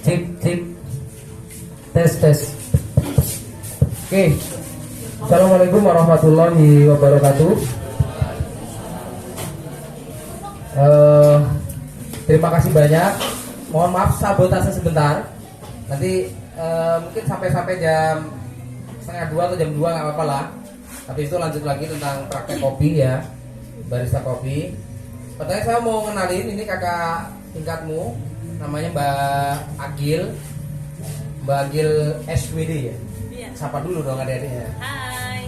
Cek, cek. Tes, tes. Oke. Assalamualaikum warahmatullahi wabarakatuh. Terima kasih banyak. Mohon maaf sabotase sebentar. Nanti mungkin sampai jam 1:30 atau jam 2 nggak apa-apa lah. Habis itu lanjut lagi tentang praktek kopi ya, barista kopi. Pertanyaan saya mau kenalin, ini kakak tingkatmu, namanya Mbak Agil. Mbak Agil SWD ya? Iya. Sapa dulu dong adik-adiknya. Hai.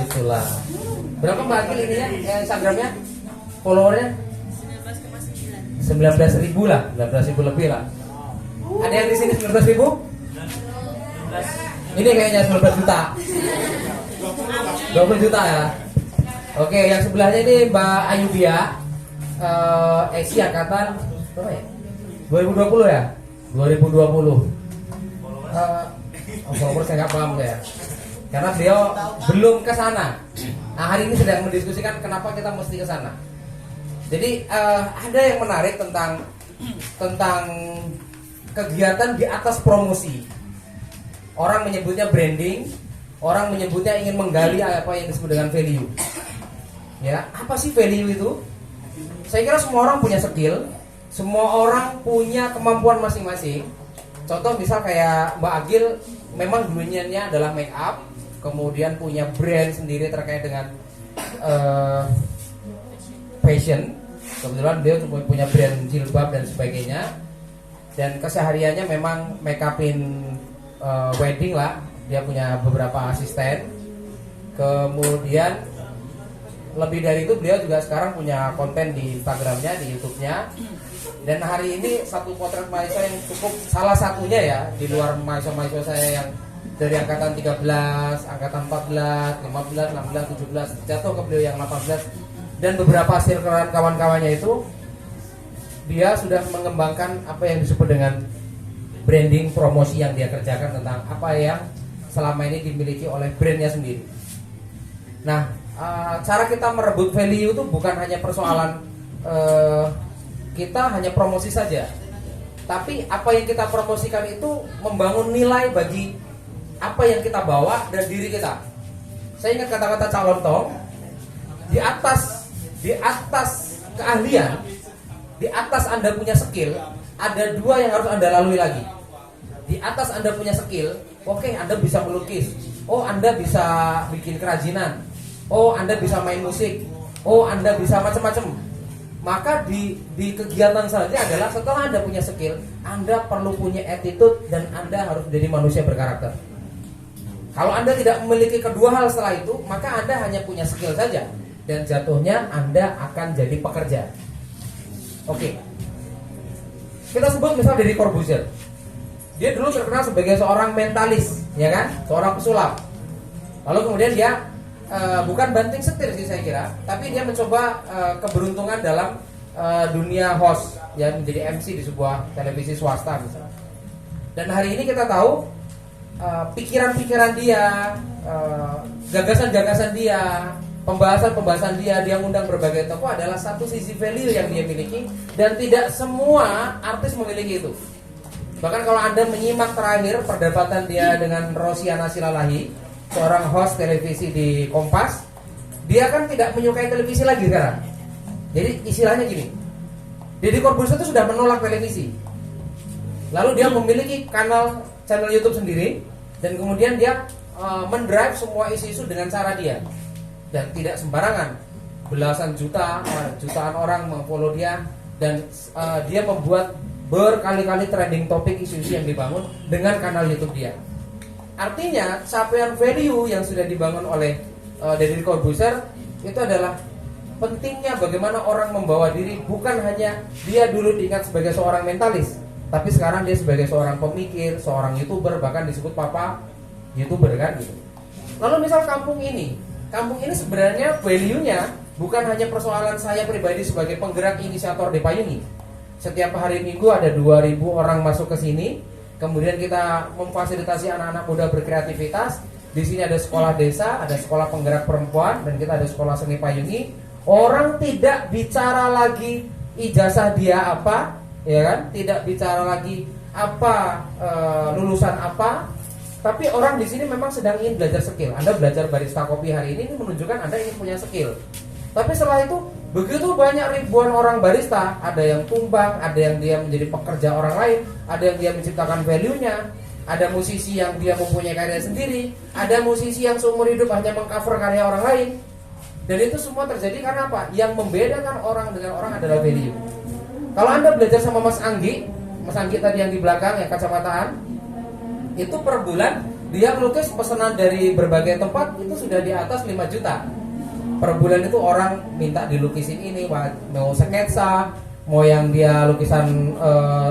Itulah. Berapa Mbak Agil ini ya Instagramnya? Followernya? 19,9. 19.000 lah, 19.000 lebih lah. Ada yang di sini 19.000? Ini kayaknya 19 juta. 20 juta ya. Oke, yang sebelahnya ini Mbak Ayubia, ESI angkatan berapa ya? 2020 ya? 2020. Follower saya nggak paham ya. Karena beliau belum ke sana. Nah, hari ini sedang mendiskusikan kenapa kita mesti ke sana. Jadi ada yang menarik tentang kegiatan di atas promosi. Orang menyebutnya branding, orang menyebutnya ingin menggali apa yang disebut dengan value. Ya, apa sih value itu? Saya kira semua orang punya skill, semua orang punya kemampuan masing-masing. Contoh misal kayak Mbak Agil, memang dulunya adalah make up, kemudian punya brand sendiri terkait dengan fashion. Kebetulan dia punya brand jilbab dan sebagainya. Dan kesehariannya memang make upin wedding lah. Dia punya beberapa asisten. Kemudian lebih dari itu beliau juga sekarang punya konten di Instagramnya, di YouTube-nya. Dan hari ini satu potret mahasiswa yang cukup, salah satunya ya, di luar mahasiswa saya yang dari angkatan 13, angkatan 14, 15, 16, 17 jatuh ke beliau yang 18. Dan beberapa circle kawan-kawannya itu dia sudah mengembangkan apa yang disebut dengan branding promosi yang dia kerjakan tentang apa yang selama ini dimiliki oleh brandnya sendiri. Nah, cara kita merebut value itu bukan hanya persoalan kita hanya promosi saja, tapi apa yang kita promosikan itu membangun nilai bagi apa yang kita bawa dan diri kita. Saya ingat kata-kata Cak Lontong, di atas keahlian, di atas Anda punya skill, ada dua yang harus Anda lalui lagi. Di atas Anda punya skill, oke, Anda bisa melukis, oh Anda bisa bikin kerajinan, oh Anda bisa main musik, oh Anda bisa macam-macam. Maka di kegiatan selanjutnya adalah setelah Anda punya skill, Anda perlu punya attitude dan Anda harus menjadi manusia berkarakter. Kalau Anda tidak memiliki kedua hal setelah itu, maka Anda hanya punya skill saja dan jatuhnya Anda akan jadi pekerja. Oke. Kita sebut misal Deddy Corbuzier. Dia dulu terkenal sebagai seorang mentalis, ya kan? Seorang pesulap. Lalu kemudian dia bukan banting setir sih saya kira, tapi dia mencoba keberuntungan dalam dunia host, ya, menjadi MC di sebuah televisi swasta misalnya. Dan hari ini kita tahu pikiran-pikiran dia, gagasan-gagasan dia, pembahasan-pembahasan dia ngundang berbagai tokoh adalah satu sisi value yang dia miliki, dan tidak semua artis memiliki itu. Bahkan kalau Anda menyimak terakhir perdebatan dia dengan Rosiana Silalahi, seorang host televisi di Kompas, dia kan tidak menyukai televisi lagi sekarang. Jadi istilahnya gini, Deddy Corbuzier itu sudah menolak televisi. Lalu dia memiliki channel YouTube sendiri, dan kemudian dia mendrive semua isu-isu dengan cara dia. Dan tidak sembarangan, belasan jutaan orang mengfollow dia, dan dia membuat berkali-kali trending topik isu-isu yang dibangun dengan kanal YouTube dia. Artinya capaian value yang sudah dibangun oleh Deddy Corbuzier itu adalah pentingnya bagaimana orang membawa diri. Bukan hanya dia dulu diingat sebagai seorang mentalis, tapi sekarang dia sebagai seorang pemikir, seorang YouTuber, bahkan disebut papa YouTuber kan gitu. Lalu misal kampung ini sebenarnya value-nya bukan hanya persoalan saya pribadi sebagai penggerak inisiator Depayungi. Setiap hari Minggu ada 2.000 orang masuk ke sini. Kemudian kita memfasilitasi anak-anak muda berkreativitas. Di sini ada sekolah desa, ada sekolah penggerak perempuan, dan kita ada sekolah seni payungi. Orang tidak bicara lagi ijazah dia apa, ya kan? Tidak bicara lagi apa lulusan apa, tapi orang di sini memang sedang ingin belajar skill. Anda belajar barista kopi hari ini menunjukkan Anda ingin punya skill. Tapi setelah itu begitu banyak ribuan orang barista, ada yang tumbang, ada yang dia menjadi pekerja orang lain, ada yang dia menciptakan value-nya, ada musisi yang dia mempunyai karya sendiri, ada musisi yang seumur hidup hanya mengcover karya orang lain. Dan itu semua terjadi karena apa? Yang membedakan orang dengan orang adalah value. Kalau Anda belajar sama Mas Anggi tadi yang di belakang yang kacamataan, itu per bulan dia melukis pesanan dari berbagai tempat itu sudah di atas 5 juta. Per bulan itu orang minta dilukisin ini, mau sketsa, mau yang dia lukisan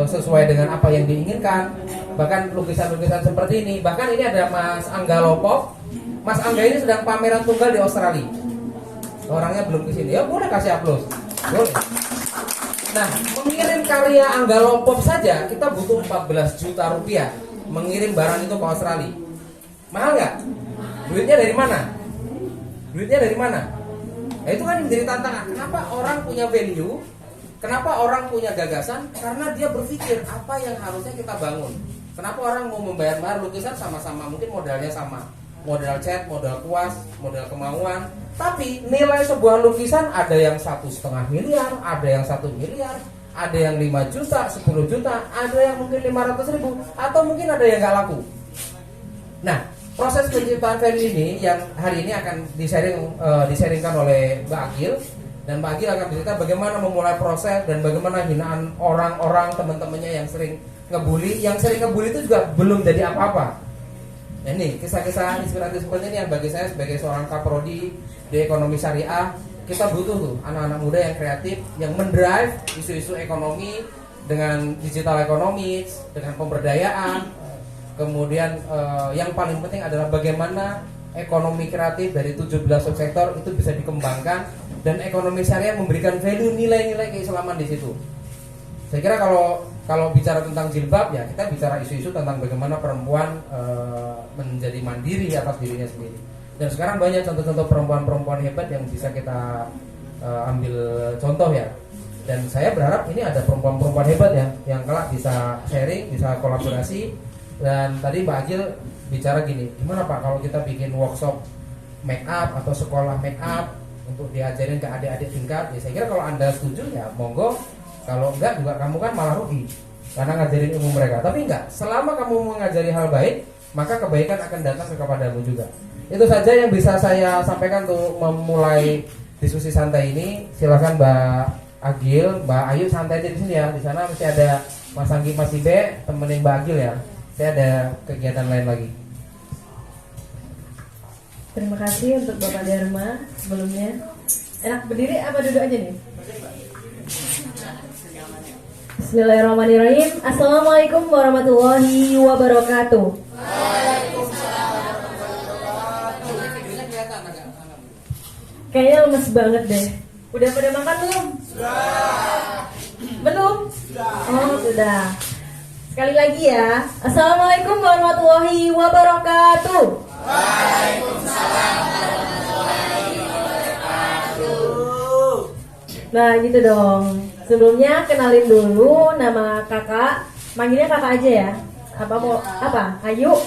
sesuai dengan apa yang diinginkan, bahkan lukisan-lukisan seperti ini. Bahkan ini ada Mas Angga Lopov. Mas Angga ini sedang pameran tunggal di Australia. Orangnya belum kesini, ya boleh kasih aplaus, boleh. Nah, mengirim karya Angga Lopov saja kita butuh 14 juta rupiah. Mengirim barang itu ke Australia, mahal nggak? Duitnya dari mana? Duitnya dari mana? Nah, itu kan menjadi tantangan. Kenapa orang punya value? Kenapa orang punya gagasan? Karena dia berpikir apa yang harusnya kita bangun. Kenapa orang mau membayar lukisan sama-sama? Mungkin modalnya sama, modal cat, modal kuas, modal kemauan. Tapi nilai sebuah lukisan ada yang 1,5 miliar, ada yang 1 miliar, ada yang 5 juta, 10 juta, ada yang mungkin 500 ribu, atau mungkin ada yang nggak laku. Nah, proses penciptaan value ini yang hari ini akan disaringkan oleh Mbak Agil, dan Mbak Agil akan cerita bagaimana memulai proses dan bagaimana hinaan orang-orang teman-temannya yang sering ngebully. Yang sering ngebully itu juga belum jadi apa-apa. Nah, ini kisah-kisah inspiratif seperti ini yang bagi saya sebagai seorang kaprodi di ekonomi syariah, kita butuh tuh anak-anak muda yang kreatif, yang mendrive isu-isu ekonomi dengan digital ekonomi, dengan pemberdayaan. Kemudian yang paling penting adalah bagaimana ekonomi kreatif dari 17 subsektor itu bisa dikembangkan, dan ekonomi syariah memberikan value nilai-nilai keislaman di situ. Saya kira kalau bicara tentang jilbab, ya kita bicara isu-isu tentang bagaimana perempuan menjadi mandiri atas dirinya sendiri. Dan sekarang banyak contoh-contoh perempuan-perempuan hebat yang bisa kita ambil contoh ya. Dan saya berharap ini ada perempuan-perempuan hebat ya yang kelak bisa sharing, bisa kolaborasi. Dan tadi Mbak Agil bicara gini, gimana Pak kalau kita bikin workshop make up atau sekolah make up untuk diajarin ke adik-adik tingkat. Ya saya kira kalau Anda setuju ya monggo. Kalau enggak juga kamu kan malah rugi karena ngajarin ilmu mereka. Tapi enggak, selama kamu mengajari hal baik, maka kebaikan akan datang kepadamu juga. Itu saja yang bisa saya sampaikan untuk memulai diskusi santai ini. Silakan Mbak Agil, Mbak Ayu santai aja di sini ya. Di sana masih ada Mas Anggi, Mas Ibe, temenin Mbak Agil ya. Saya ada kegiatan lain lagi. Terima kasih untuk Bapak Dharma sebelumnya. Enak berdiri apa duduk aja nih? Bismillahirrahmanirrahim. Assalamualaikum warahmatullahi wabarakatuh. Kayaknya lemes banget deh. Udah pada makan belum? Sudah. Belum? Sudah. Oh sudah. Sekali lagi ya. Assalamualaikum warahmatullahi wabarakatuh. Waalaikumsalam warahmatullahi wabarakatuh. Nah gitu dong. Sebelumnya kenalin dulu nama kakak. Manggilnya kakak aja ya. Apa mau apa? Ayu.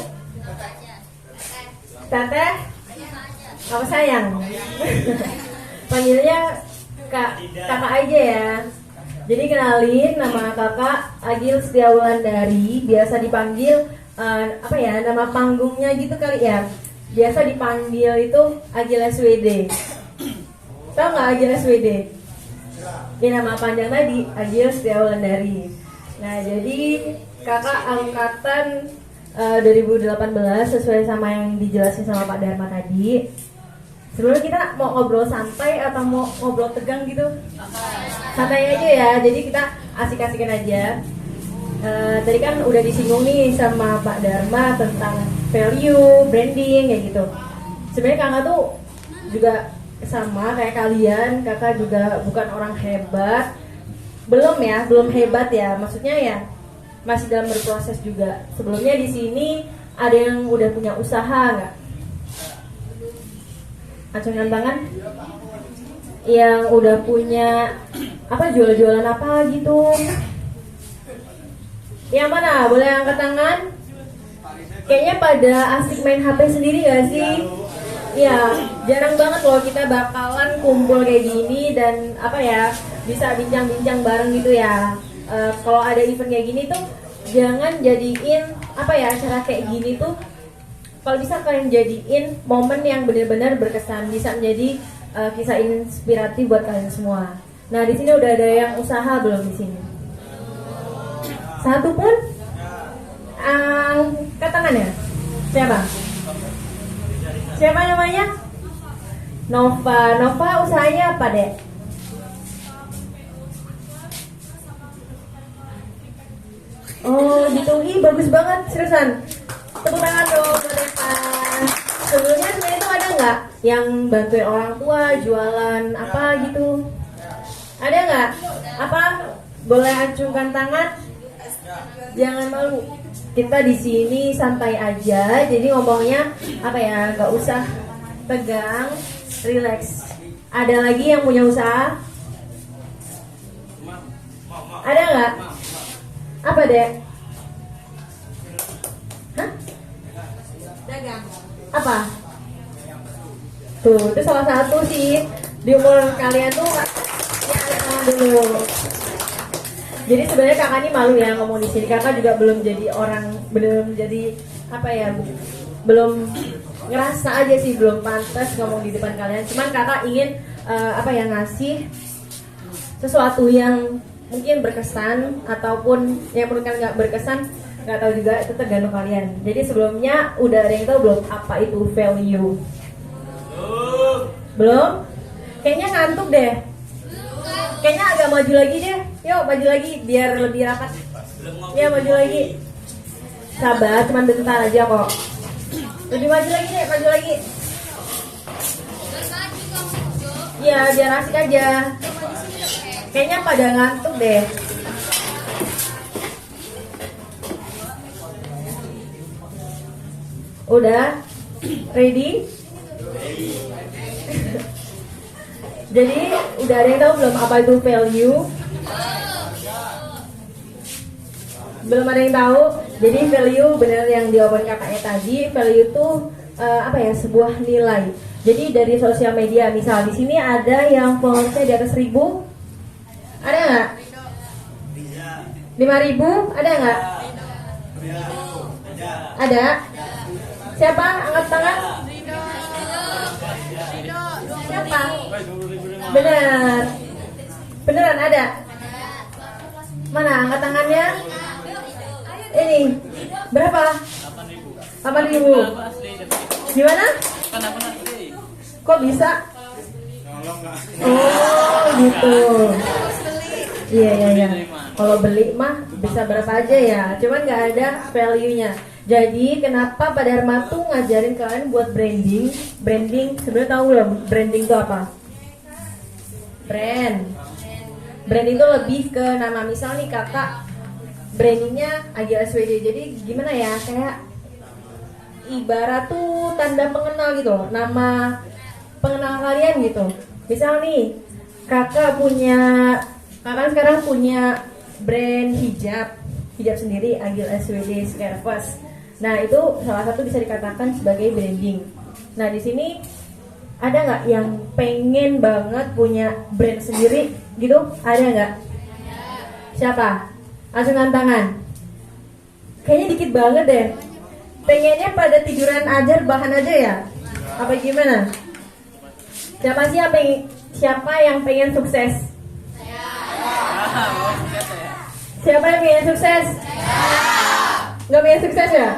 Teteh. Apa sayang? Panggilnya kakak aja ya. Jadi kenalin, nama kakak Agil Setiawulandari, biasa dipanggil apa ya, nama panggungnya gitu kali ya. Biasa dipanggil itu Agil SWD. Tahu nggak Agil SWD? Ini nama panjang tadi, Agil Setiawulandari. Nah jadi kakak angkatan 2018 sesuai sama yang dijelasin sama Pak Dharma tadi. Sebelumnya kita mau ngobrol santai atau mau ngobrol tegang gitu? Santai aja ya, jadi kita asik-asikin aja. Tadi kan udah disinggung nih sama Pak Dharma tentang value, branding, kayak gitu. Sebenarnya kakak tuh juga sama kayak kalian, kakak juga bukan orang hebat. Belum hebat ya, maksudnya ya masih dalam berproses juga. Sebelumnya di sini ada yang udah punya usaha nggak? Acungan tangan yang udah punya apa, jualan apa gitu. Yang mana? Boleh angkat tangan? Kayaknya pada asik main HP sendiri gak sih? Iya, jarang banget loh kita bakalan kumpul kayak gini dan apa ya, bisa bincang-bincang bareng gitu ya. Kalau ada event kayak gini tuh jangan jadiin apa ya, acara kayak gini tuh kalau bisa kalian jadiin momen yang benar-benar berkesan, bisa menjadi kisah inspiratif buat kalian semua. Nah, di sini udah ada yang usaha belum di sini? Satu pun? Angkat tangan ya? Siapa? Siapa namanya? Nova. Nova usahanya apa, Dek? Oh gitu, ih bagus banget, seriusan. Tepuk tangan dong buat Nova. Sebelumnya sebenarnya itu ada nggak yang bantuin orang tua jualan apa gitu? Ada nggak? Apa? Boleh acungkan tangan? Jangan malu. Kita di sini santai aja, jadi ngomongnya apa ya, nggak usah tegang, relax. Ada lagi yang punya usaha? Ada nggak? Apa deh? Hah? Dagang. Apa? Tuh, itu salah satu sih di umur kalian tuh ya dulu. Jadi sebenarnya kakak ini malu ya ngomong di sini. Kakak juga belum jadi orang, belum jadi apa ya, belum ngerasa aja sih belum pantas ngomong di depan kalian. Cuman kakak ingin apa ya, ngasih sesuatu yang mungkin berkesan ataupun yang menurut kalian nggak berkesan, nggak tahu juga, itu tergantung kalian. Jadi sebelumnya udah ada yang tahu belum apa itu value? Belum? Kayaknya ngantuk deh. Kayaknya agak maju lagi deh. Yuk maju lagi biar lebih rapat. Ya maju lagi. Sabar, cuma bentar aja kok. Lebih maju lagi deh, maju lagi. Ya biar asik aja. Kayaknya pada ngantuk deh. Udah? Ready? Jadi udah ada yang tahu belum apa itu value? Belum ada yang tahu. Jadi value benar yang diomongin kakaknya tadi. Value itu apa ya, sebuah nilai. Jadi dari sosial media, misal di sini ada yang followersnya di atas 1000, ada nggak? 5000, ada nggak? Ada. Siapa? Angkat tangan. Siapa? Benar. Beneran ada? Mana angkat tangannya? Ini berapa? 8.000. Gimana? Kok bisa? Oh gitu. Iya. Kalau beli mah bisa berapa aja ya. Cuman nggak ada value-nya. Jadi kenapa Pak Dharma tuh ngajarin kalian buat branding? Branding sebenarnya tahu belum? Branding itu apa? Branding itu lebih ke nama. Misal nih kakak brandingnya Agil SWD. Jadi gimana ya, kayak ibarat tuh tanda pengenal gitu, nama pengenal kalian gitu. Misal nih kakak sekarang punya brand hijab sendiri, Agil SWD Scare First. Nah itu salah satu bisa dikatakan sebagai branding. Nah di sini ada nggak yang pengen banget punya brand sendiri gitu? Ada nggak? Siapa? Acungkan tangan. Kayaknya dikit banget deh. Pengennya pada tiduran aja, bahan aja ya? Apa gimana? Siapa yang pengen sukses? Siapa yang pengen sukses? Nggak pengen sukses ya?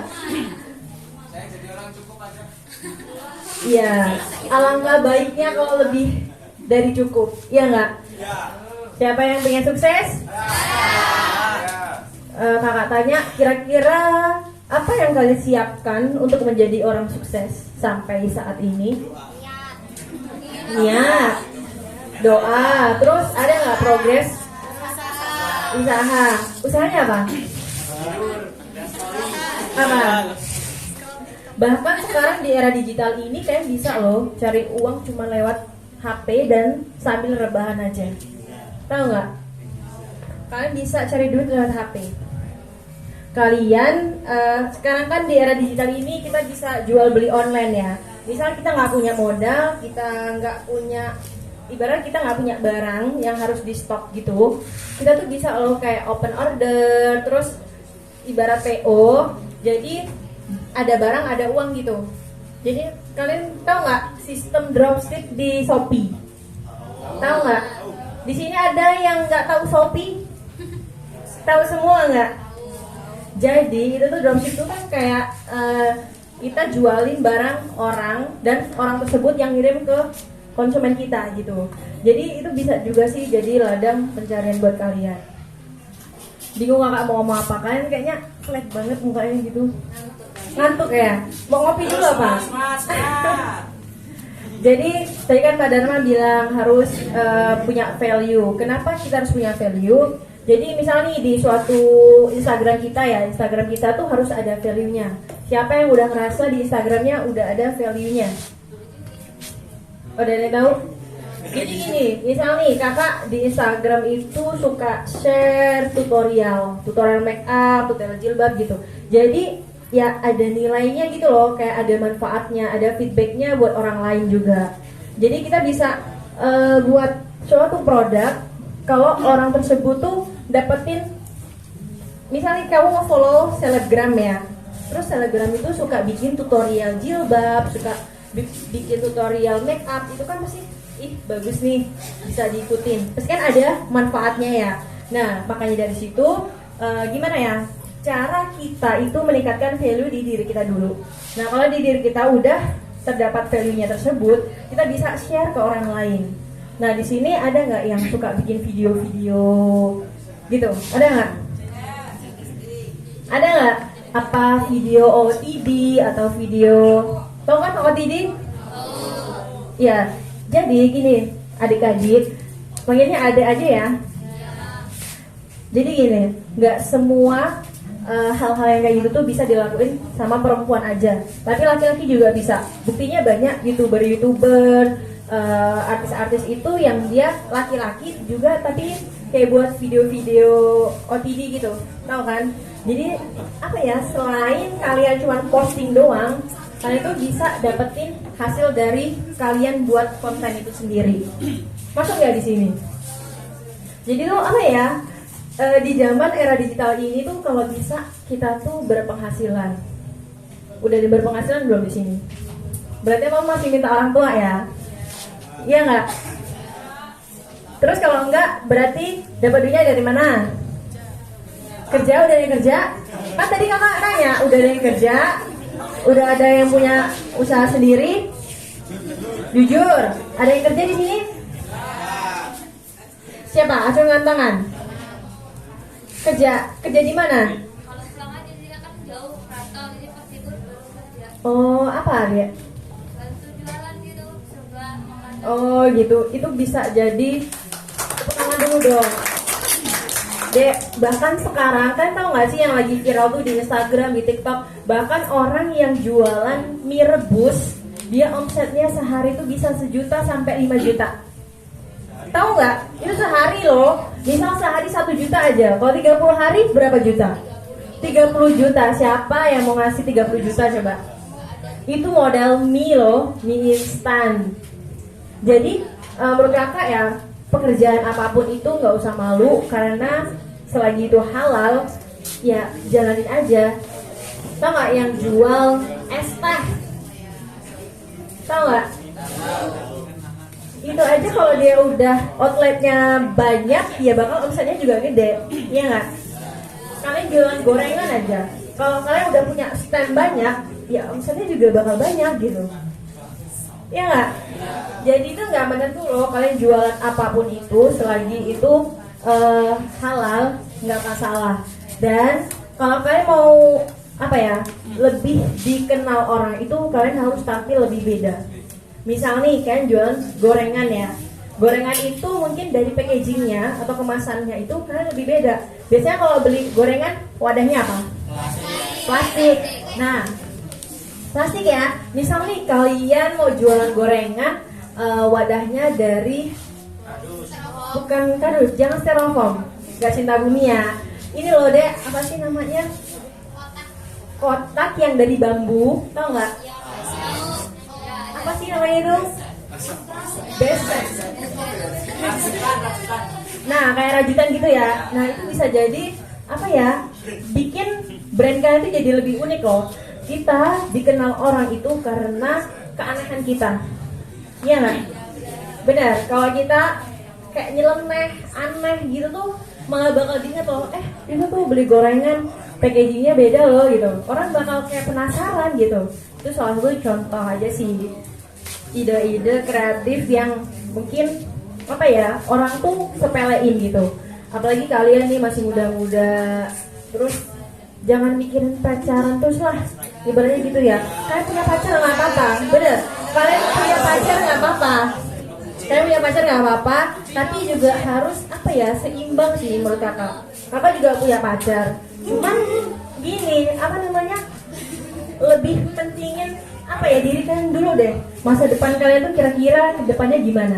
Saya jadi orang cukup aja. Iya, alangkah baiknya kalau lebih dari cukup, iya nggak? Siapa yang pengen sukses? Kakak tanya, kira-kira apa yang kalian siapkan untuk menjadi orang sukses sampai saat ini? Niat, doa, terus ada nggak progres? Usaha, usahanya apa? Apa? Bahkan sekarang di era digital ini kalian bisa loh cari uang cuma lewat HP dan sambil rebahan aja. Tahu nggak? Kalian bisa cari duit lewat HP. kalian sekarang kan di era digital ini kita bisa jual beli online ya. Misal kita nggak punya modal, kita nggak punya, ibarat kita nggak punya barang yang harus di stok gitu, kita tuh bisa loh kayak open order, terus ibarat PO, jadi ada barang ada uang gitu. Jadi kalian tahu nggak sistem dropship di Shopee? Tahu nggak? Di sini ada yang nggak tahu Shopee? Tahu semua nggak? Jadi itu tuh dropship tuh kan kayak kita jualin barang orang dan orang tersebut yang ngirim ke konsumen kita gitu. Jadi itu bisa juga sih jadi ladang pencarian buat kalian. Bingung kakak mau ngomong apa, kalian kayaknya flat banget mukanya gitu. Ngantuk ya? Mau ngopi dulu apa? Jadi tadi kan Pak Dharma bilang harus punya value. Kenapa kita harus punya value? Jadi misalnya nih di suatu Instagram kita ya, Instagram kita tuh harus ada value-nya. Siapa yang udah ngerasa di Instagramnya udah ada value-nya? Udah ada yang tahu? Jadi gini, misal nih kakak di Instagram itu suka share tutorial make up, tutorial jilbab gitu. Jadi ya ada nilainya gitu loh, kayak ada manfaatnya, ada feedbacknya buat orang lain juga. Jadi kita bisa buat suatu produk kalau orang tersebut tuh dapetin, misalnya kamu nge-follow selebgram ya, terus selebgram itu suka bikin tutorial jilbab, suka bikin tutorial make up, itu kan pasti bagus nih, bisa diikutin. Terus kan ada manfaatnya ya. Nah makanya dari situ gimana ya cara kita itu meningkatkan value di diri kita dulu. Nah kalau di diri kita udah terdapat value-nya tersebut, kita bisa share ke orang lain. Nah di sini ada nggak yang suka bikin video-video gitu? Ada nggak? Ada nggak? Apa video OOTD atau video, tau kan OOTD? Ya, jadi gini adik-adik, panggilnya adek aja ya. Jadi gini, nggak semua hal-hal yang kayak gitu tuh bisa dilakuin sama perempuan aja, tapi laki-laki juga bisa. Buktinya banyak youtuber, artis-artis itu yang dia laki-laki juga tapi kayak buat video-video OTD gitu, tahu kan? Jadi apa ya, selain kalian cuma posting doang, kalian tuh bisa dapetin hasil dari kalian buat konten itu sendiri. Masuk ya di sini? Jadi tuh apa ya, di zaman era digital ini tuh kalau bisa kita tuh berpenghasilan. Udah berpenghasilan belum di sini? Berarti emang masih minta orang tua ya? Iya nggak? Terus kalau enggak, berarti dapat duitnya dari mana? Kerja, udah ada yang kerja? Kan tadi kakak tanya, udah ada yang kerja? Udah ada yang punya usaha sendiri? Jujur, ada yang kerja di sini? Siapa? Acungan tangan. Kerja di mana? Kalau pulang aja dia kan jauh rantau, jadi pas libur baru kerja. Oh, apa dia? Bantu jualan gitu, serba makan. Oh gitu, itu bisa jadi. Tepuk tangan dulu dong. Dek, bahkan sekarang kan tahu nggak sih yang lagi viral tuh di Instagram, di TikTok, bahkan orang yang jualan mie rebus, dia omsetnya sehari tuh bisa 1 juta sampai 5 juta. Tahu nggak? Itu sehari loh. Misal sehari 1 juta aja. Kalau 30 hari berapa juta? 30 juta. Siapa yang mau ngasih 30 juta coba? Itu modal mie loh, mie instan. Jadi menurut kakak ya, pekerjaan apapun itu nggak usah malu, karena selagi itu halal ya jalanin aja. Tahu nggak yang jual es teh? Tahu nggak? Itu aja kalau dia udah outletnya banyak, ya bakal omsetnya juga gede, iya nggak? Kalian jualan gorengan aja, kalau kalian udah punya stand banyak, ya omsetnya juga bakal banyak gitu. Iya nggak? Jadi itu nggak menentu loh, kalian jualan apapun itu selagi itu halal, nggak akan salah. Dan kalau kalian mau apa ya, lebih dikenal orang itu, kalian harus tampil lebih beda. Misal nih kalian jualan gorengan ya, gorengan itu mungkin dari packagingnya atau kemasannya itu kalian lebih beda. Biasanya kalau beli gorengan wadahnya apa? Plastik. Nah, plastik ya. Misal nih kalian mau jualan gorengan, wadahnya dari, bukan kardus, jangan styrofoam, nggak cinta bumi ya. Ini loh dek, apa sih namanya? kotak yang dari bambu, tau nggak? Apa sih namanya itu? Besek. Nah, kayak rajutan gitu ya. Nah, itu bisa jadi apa ya? Bikin brand kalian itu jadi lebih unik loh. Kita dikenal orang itu karena keanehan kita. Iya nggak? Benar. Kalau kita kayak nyeleneh, aneh gitu tuh malah bakal diingat loh. Itu tuh beli gorengan, packagingnya beda loh gitu. Orang bakal kayak penasaran gitu. Itu salah satu contoh aja sih ide-ide kreatif yang mungkin apa ya orang tuh sepelein gitu. Apalagi kalian nih masih muda-muda, terus jangan mikirin pacaran terus lah, ibaratnya gitu ya. Kalian punya pacar nggak apa-apa, bener. Kalian punya pacar nggak apa-apa, kalian punya pacar nggak apa-apa, tapi juga harus apa ya seimbang sih menurut kakak. Kakak juga punya pacar, cuman gini apa namanya lebih pentingin apa ya diri kalian dulu deh. Masa depan kalian tuh kira-kira ke depannya gimana?